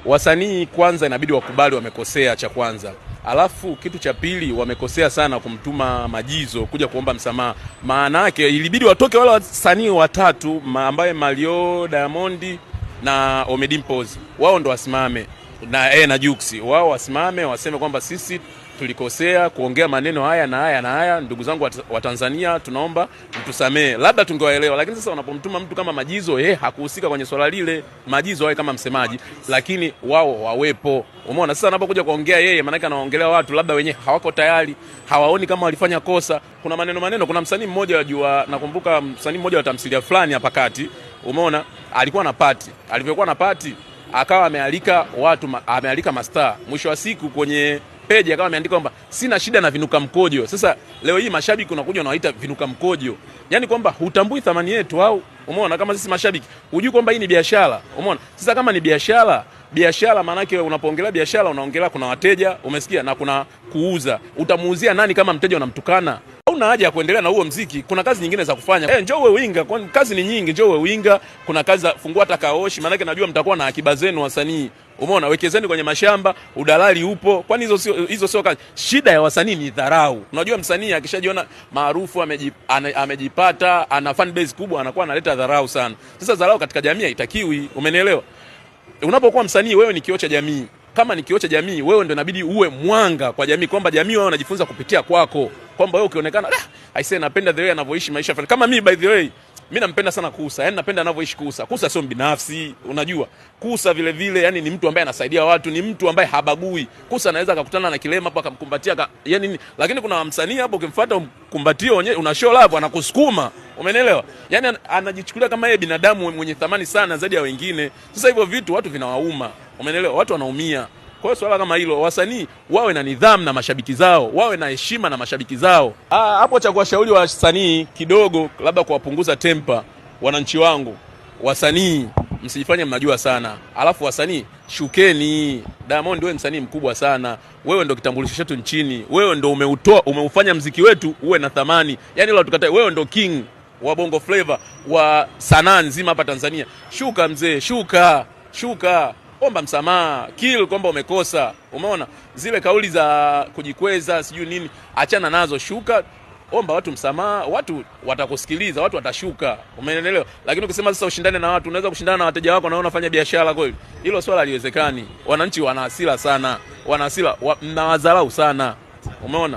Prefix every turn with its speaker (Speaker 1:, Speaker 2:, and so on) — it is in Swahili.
Speaker 1: Wasanii kwanza inabidi wakubali wamekosea, cha kwanza. Alafu kitu cha pili, wamekosea sana kumtuma Majizo kuja kuomba msamaha. Maana yake ilibidi watoke wale wasanii watatu ambaye Mario, Diamond na Omedimpoz. Wao ndo wasimame na Jux. Wao wasimame waseme kwamba sisi tulikosea kuongea maneno haya na haya na haya, ndugu zangu wa Tanzania tunaomba mtusamee. Labda tungewaelewa, lakini sasa unapomtuma mtu kama Majizo, hakuhusika kwenye swala lile. Majizo wae kama msemaji, lakini wao wawepo. Umeona sasa anapokuja kuongea yeye, maana yake anaongelea watu labda wenyewe hawako tayari, hawaoni kama walifanya kosa. Kuna maneno, kuna msanii mmoja wajua, nakumbuka msanii mmoja wa tamthilia fulani hapa kati, umeona alikuwa na party. Alivyokuwa na party akawa amealika watu, amealika mastaa. Mwisho wa siku kwenye page akawa ameandika kwamba sina shida na vinuka mkojo. Sasa leo hii mashabiki unakuja unawaita vinuka mkojo. Yaani kwamba hutambui thamani yetu, au umeona kama sisi mashabiki hujui kwamba hii ni biashara. Umeona? Sasa kama ni biashara maana yake unapoongelea biashara unaongelea kuna wateja, umesikia, na kuna kuuza. Utamuuzia nani kama mteja unamtukana? Hauna haja ya kuendelea na huo mziki. Kuna kazi nyingine za kufanya. Njoo wewe winga, kwa kazi ni nyingi, njoo wewe winga. Kuna kazi za fungua hata kaoshi, maana yake najua mtakuwa na akiba zenu wasanii. Umeona, wekezeni kwenye mashamba, udalali upo. Kwani hizo sio kazi? Shida ya wasanii ni dharau. Unajua msanii akishajiona maarufu, amejipata, ana fan base kubwa, anakuwa analeta dharau sana. Sasa dharau katika jamii haitakiwi, umenielewa? Unapokuwa msanii wewe ni kioo cha jamii. Kama ni kioo cha jamii, wewe ndio inabidi uwe mwanga kwa jamii, kwamba jamii wao wanajifunza kupitia kwako. Kwamba wewe ukionekana I say napenda the way anavyoishi maisha fulani. Kama mimi by the way, mimi nampenda sana Kusa. Yaani napenda anavyoishi Kusa. Kusa sio binafsi, unajua. Kusa vile vile yani ni mtu ambaye anasaidia watu, ni mtu ambaye habagui. Kusa anaweza akakutana na kilema hapo akamkumbatia yani, lakini kuna msanii hapo ukimfuata kumbatio una show hapo anakusukuma. Umenielewa? Yaani anajichukulia kama yeye binadamu mwenye thamani sana zaidi ya wengine. Sasa hivyo vitu watu vinawauma. Umenielewa? Watu wanaumia. Kwa hiyo swala kama hilo, wasanii wawe na nidhamu na mashabiki zao, wawe na heshima na mashabiki zao. Hapo cha kuwashauri wasanii kidogo, labda kuwapunguza tempa wananchi wangu. Wasanii msijifanye mnajua sana. Alafu wasanii shukeni. Diamond wewe msanii mkubwa sana. Wewe ndio kitambulisho chetu nchini. Wewe ndio umeufanya muziki wetu uwe na thamani. Yaani leo tukatae, wewe ndio king wa Bongo Flava, wa sanaa nzima hapa Tanzania. Shuka mzee, shuka. Omba msamaha, kill kwamba umekosa. Umeona? Zile kauli za kujikweza, sijui nini, achana nazo, shuka. Omba watu msamaha, watu watakusikiliza, watu watashuka. Umeelewa? Lakini ukisema sasa ushindane na watu, unaweza kushindana na wateja wako na unafanya biashara kweli? Hilo swala haliwezekani. Wananchi wana hasira sana. Wana hasira, mnawadharau sana. Umeona?